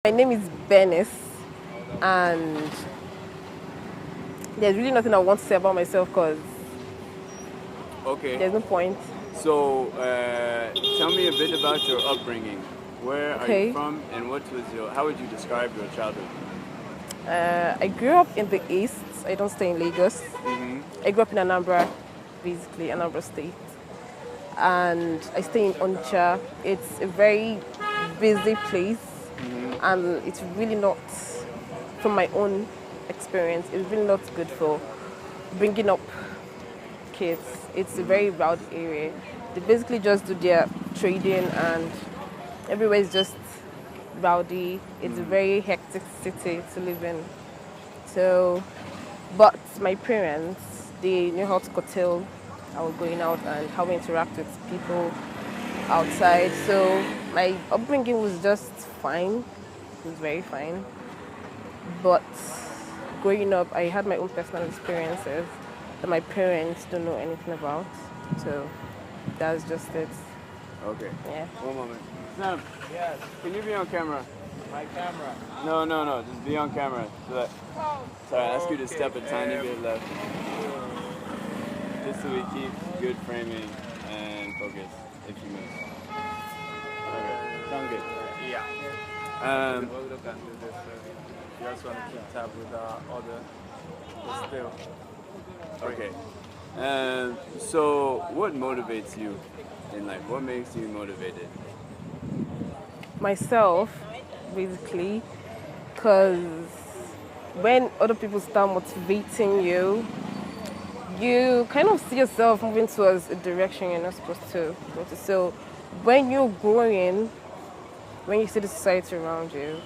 My name is Benice, and there's really nothing I want to say about myself because Okay, there's no point. so tell me a bit about your upbringing. Where are you Okay. from, and how would you describe your childhood? I grew up in the East. I don't stay in Lagos. I grew up in Anambra, basically Anambra State, and I stay in Onitsha. It's a very busy place, and it's really not, from my own experience, it's really not good for bringing up kids. It's a very rowdy area. They basically just do their trading, and everywhere is just rowdy. It's a very hectic city to live in. So, but my parents, they knew how to curtail our going out and how we interact with people outside. So my upbringing was just fine. It was very fine. But growing up, I had my own personal experiences that my parents don't know anything about. So that's just it. Okay. Yeah. One moment. Sam, Yes, can you be on camera? my camera. No. Just be on camera. Sorry, I ask you to step a tiny bit left. Just so we keep good framing and focus if you move. Okay. Sound good. Yeah. We'll look and do this. You just want to keep tab with all the still. Okay. So what motivates you in life? What makes you motivated? Myself, basically, because when other people start motivating you, you kind of see yourself moving towards a direction you're not supposed to go to. So when you're growing, when you see the society around you,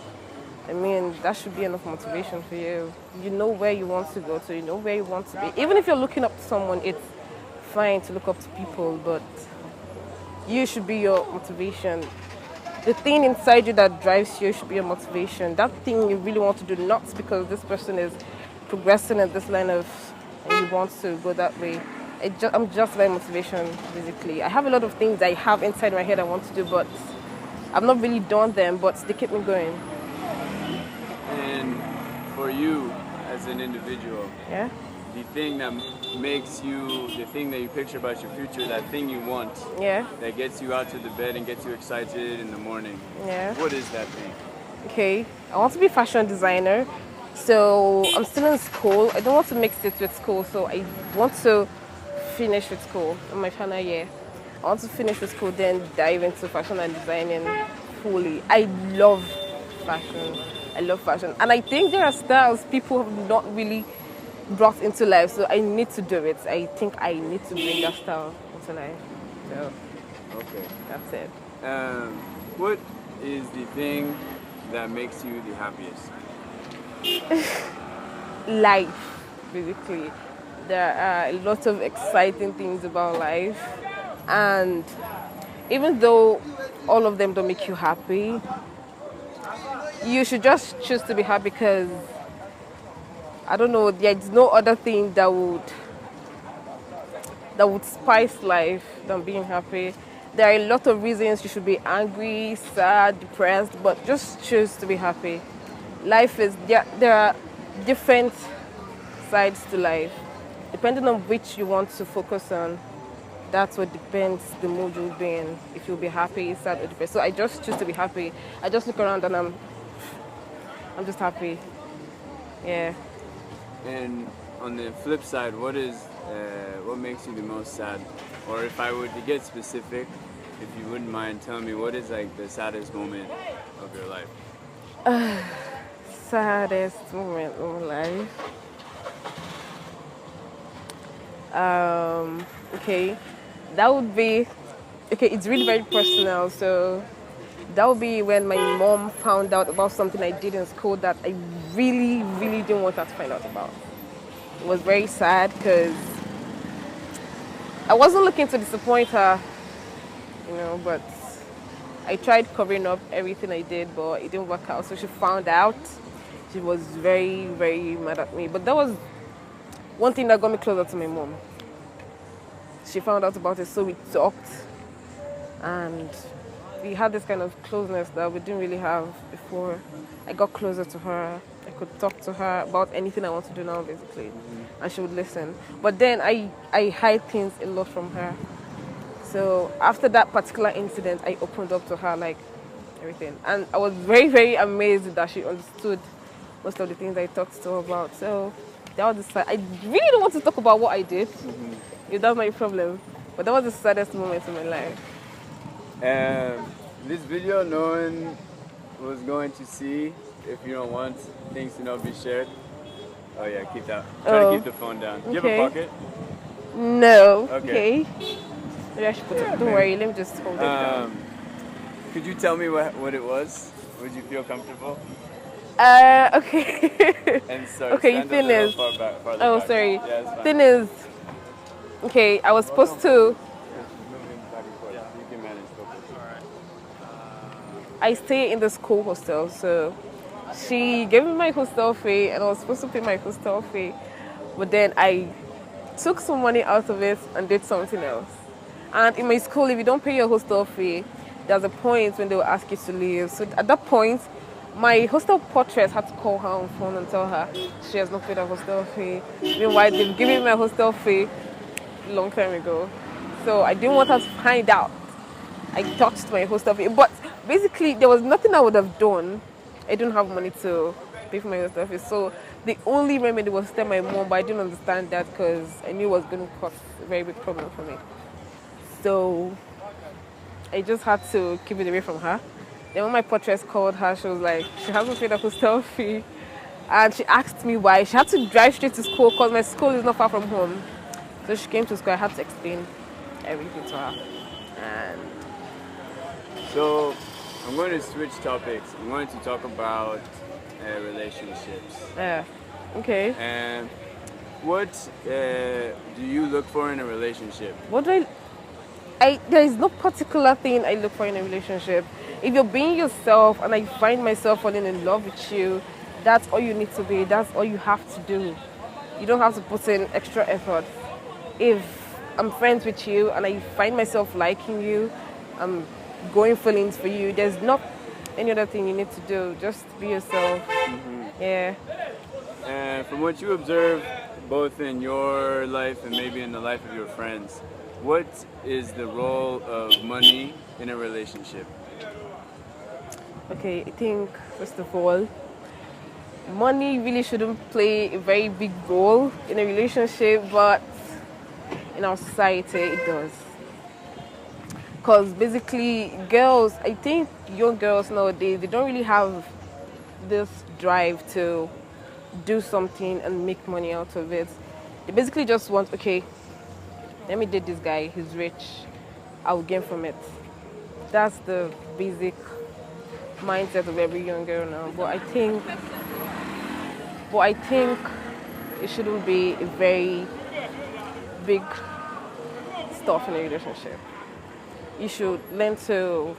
I mean, that should be enough motivation for you. You know where you want to go to, you know where you want to be. Even if you're looking up to someone, it's fine to look up to people, but you should be your motivation. The thing inside you that drives you should be your motivation. That thing you really want to do, not because this person is progressing in this line of and you want to go that way. I'm just my motivation, basically. I have a lot of things I have inside my head I want to do, but I've not really done them, but they keep me going. And for you as an individual, Yeah? the thing that the thing that you picture about your future, that thing you want, Yeah? that gets you out to the bed and gets you excited in the morning. Yeah. What is that thing? Okay. I want to be a fashion designer. So I'm still in school. I don't want to mix it with school, so I want to finish with school in my final year. I want to finish with school, then dive into fashion and designing fully. I love fashion. I love fashion. And I think there are styles people have not really brought into life, so I need to do it. I think I need to bring that style into life. So Okay. that's it. What is the thing that makes you the happiest? Life, basically. There are a lot of exciting things about life, and even though all of them don't make you happy, you should just choose to be happy because I don't know, there's no other thing that would spice life than being happy. There are a lot of reasons you should be angry, sad, depressed, but just choose to be happy. Life is there are different sides to life. Depending on which you want to focus on, that's what depends the mood you'll be in. If you'll be happy, sad, or depressed. So I just choose to be happy. I just look around and I'm just happy. Yeah. And on the flip side, what makes you the most sad? Or if I were to get specific, if you wouldn't mind telling me, what is like the saddest moment of your life? Saddest moment of my life. Okay, that would be okay. It's really very personal, so that would be when my mom found out about something I did in school that I really, really didn't want her to find out about. It was very sad because I wasn't looking to disappoint her, but I tried covering up everything I did, but it didn't work out. So she found out. She was very, very mad at me. But that was one thing that got me closer to my mom. She found out about it, so we talked, and we had this kind of closeness that we didn't really have before. I got closer to her. I could talk to her about anything I want to do now, basically, and she would listen. But then I hide things a lot from her. So after that particular incident, I opened up to her, like, everything. And I was very, very amazed that she understood most of the things I talked to her about. So that was the I really don't want to talk about what I did. If that's my problem. But that was the saddest moment in my life. This video, no one was going to see if you don't want things to not be shared. Oh yeah, keep that. Try to keep the phone down. Do you have a pocket? No. Okay. Maybe I should put it. Don't worry. Let me just hold it down. Could you tell me what it was? Would you feel comfortable? Okay. And sorry, okay, stand thing a little is. farther Oh, back. sorry. Yeah, it's fine. Thing is. Okay, I was supposed to. Move him back and forth. You can manage. Go for it. Alright. I stay in the school hostel, so she gave me my hostel fee, and I was supposed to pay my hostel fee, but then I took some money out of it and did something else. And in my school, if you don't pay your hostel fee, there's a point when they will ask you to leave. So at that point, my hostel portress had to call her on phone and tell her she has not paid her hostel fee. Meanwhile, they've given me my hostel fee a long time ago. So I didn't want her to find out. I touched my hostel fee. But basically, there was nothing I would have done. I didn't have money to pay for my hostel fee. So the only remedy was to tell my mom, but I didn't understand that because I knew it was going to cause a very big problem for me. So I just had to keep it away from her. Then when my portress called her, she was like, she hasn't paid her hostel fee. And she asked me why. She had to drive straight to school because my school is not far from home. So she came to school. I had to explain everything to her. And so I'm going to switch topics. I'm going to talk about relationships. Okay. And what do you look for in a relationship? What do there is no particular thing I look for in a relationship. If you're being yourself and I find myself falling in love with you, that's all you need to be. That's all you have to do. You don't have to put in extra effort. If I'm friends with you and I find myself liking you, I'm going feelings for you, there's not any other thing you need to do. Just be yourself. Yeah. And from what you observe, both in your life and maybe in the life of your friends, what is the role of money in a relationship? Okay, I think first of all, money really shouldn't play a very big role in a relationship, but in our society it does. Because basically girls, I think young girls nowadays, they don't really have this drive to do something and make money out of it. They basically just want, okay, let me date this guy, he's rich, I'll gain from it. That's the basic mindset of every young girl now. But I think it shouldn't be a very big stuff in a relationship. You should learn to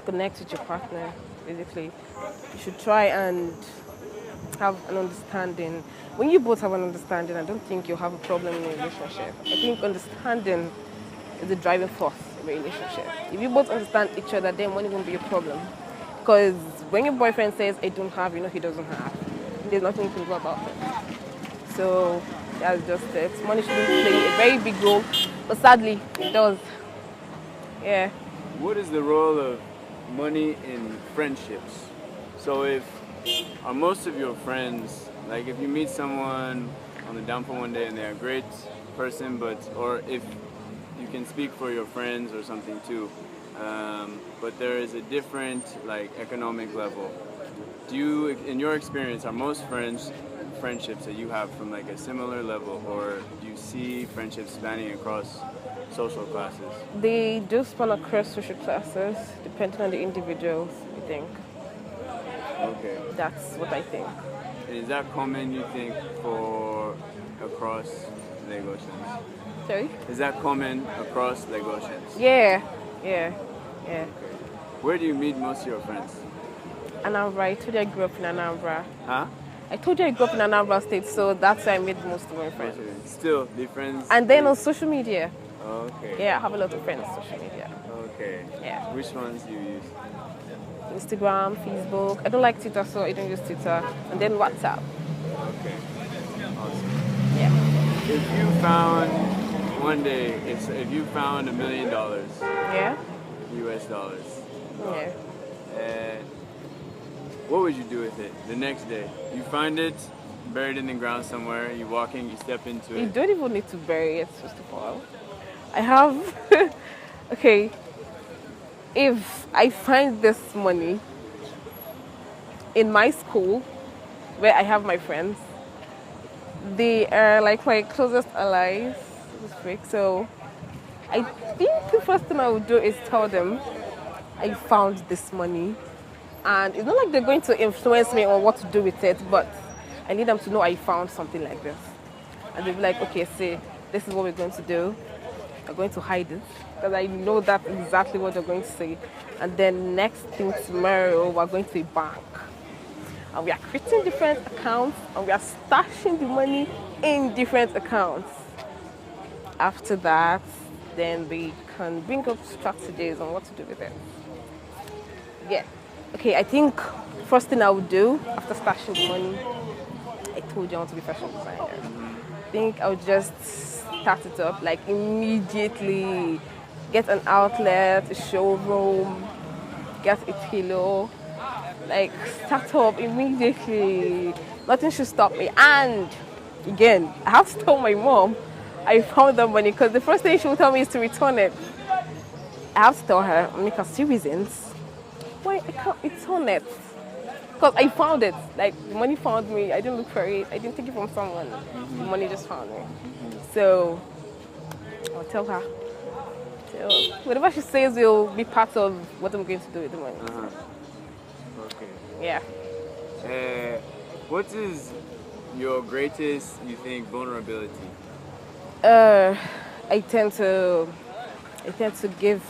connect with your partner, basically. You should try and have an understanding. When you both have an understanding, I don't think you'll have a problem in a relationship. I think understanding is the driving force of a relationship. If you both understand each other, then money won't be a problem. Because when your boyfriend says, I don't have, you know he doesn't have. There's nothing you can do about it. So that's just it. Money shouldn't play a very big role, but sadly, it does. Yeah. What is the role of money in friendships? So are most of your friends, like if you meet someone on the downfall one day and they're a great person, or if you can speak for your friends or something too, but there is a different like economic level. Do you, in your experience, are most friendships that you have from like a similar level, or do you see friendships spanning across social classes? They do span across social classes, depending on the individuals, I think. Okay. That's what I think. And is that common, you think, for across Lagosians? Sorry? Is that common across Lagosians? Yeah. Okay. Where do you meet most of your friends? Anambra. I told you I grew up in Anambra. Huh? I told you I grew up in Anambra State, so that's where I made most of my friends. Still, the friends. And then on social media. Okay. Yeah, I have a lot of friends on social media. Okay. Okay. Yeah. Which ones do you use? Instagram, Facebook. I don't like Twitter, so I don't use Twitter. And then WhatsApp. Okay. Awesome. Yeah. If you found one day, if you found $1 million, Yeah. US dollars, Yeah. what would you do with it the next day? You find it buried in the ground somewhere, you walk in, you step into You it. don't even need to bury it, first of all. I have, okay, if I find this money in my school, where I have my friends, they are like my closest allies, so to speak. So I think the first thing I would do is tell them I found this money. And it's not like they're going to influence me on what to do with it, but I need them to know I found something like this. And they'll be like, okay, see, this is what we're going to do. We're going to hide it. Because I know that's exactly what they're going to say. And then next thing tomorrow, we're going to a bank. And we are creating different accounts and we are stashing the money in different accounts. After that, then we can bring up strategies on what to do with it. Yeah. Okay, I think first thing I would do after stashing the money, I told you I want to be a fashion designer. I think I would just start it up like immediately. Get an outlet, a showroom, get a tailor, like start up immediately. Nothing should stop me. And again, I have to tell my mom I found the money because the first thing she will tell me is to return it. I have to tell her, make her see reasons why I can't return it. Because I found it. Like, the money found me. I didn't look for it. I didn't take it from someone. The money just found me. So, I'll tell her. So, whatever she says will be part of what I'm going to do with the money. Okay. Yeah. What is your greatest, you think, vulnerability? I tend to give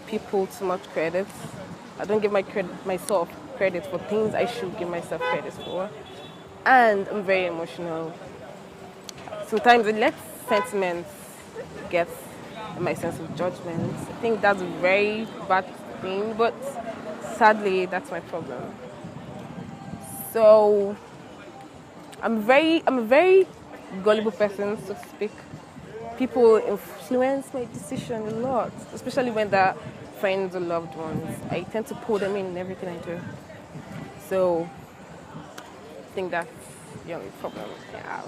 people too much credit. I don't give myself credit for things I should give myself credit for. And I'm very emotional. Sometimes it lets sentiments get in my sense of judgment. I think that's a very bad thing, but sadly, that's my problem. So I'm a very gullible person, so to speak. People influence my decision a lot, especially when they're friends or loved ones. I tend to pull them in everything I do. So I think that's the only problem. Yeah.